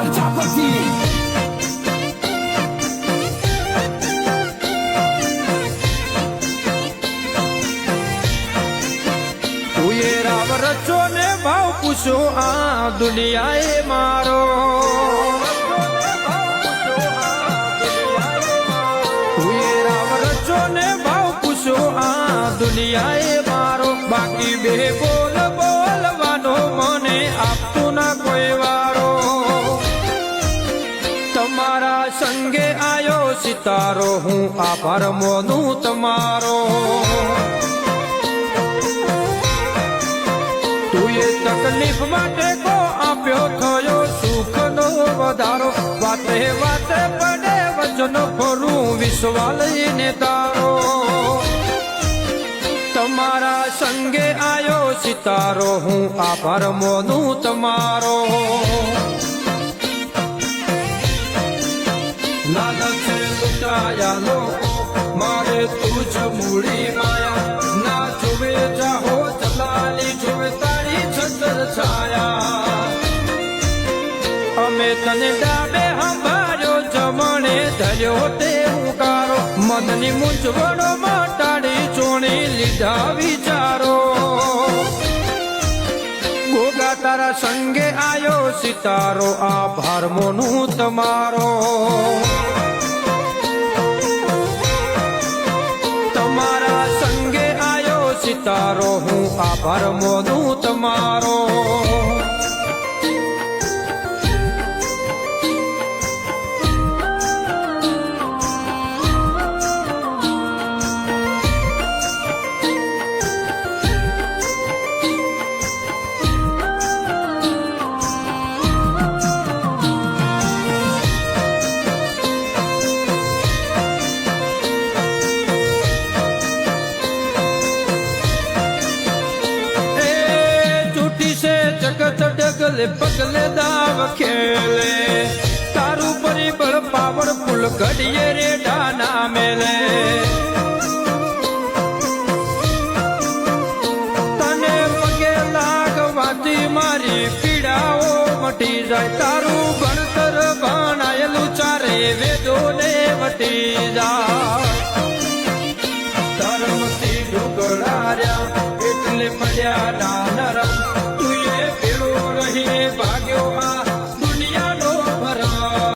પ્રજાપતિ તુએ રાવ રચો ને ભાવ પૂછો આ દુનિયાએ મારો તુએ રાવ રચો ને ભાવ પૂછો આ દુનિયાએ મારો બાકી બે બોલ બોલવાનો મને આપતો ના કોઈ વારો તમારા સંગે આયો સિતારો હું આભાર મોનું તમારો તુએ તકલીફ માટે કો આપ્યો થયો સુખનો વધારો વાતે વાતે પડે વચન ફરું વિશ્વા લઈને તારો તમારા સંગે આયો સિતારો હું આભાર મોનું તમારો લાલચ લૂંટાયા લોકો મારે તું જ મૂડી માયા ના જોવે જાહો જલાલી જોવે તારી છત્ર છાયા અમે તને ડાબે સંભાળ્યો જમણે ધર્યો તે હુંકારો મનની મૂંઝવણો મટાડી ચોણી લીધા વિચારો ગોગા તારા સંગે આયો સિતારો આભાર મોનું તમારો તમારા સંગે આયો સિતારો હું આભાર મોનું તમારો જગત ડગલે પગલે દાવ ખેલે તારું પરિબળ પાવરફુલ ઘડીએ રે ડાના મેલે તને પગે લાગવાથી મારી પીડાઓ મટી જાય તારું ભણતર ભણાયેલું ચારે વેદો ને વટી જાય ધર્મથી ઢુકડાર્યા એટલે પડ્યા ના નરમ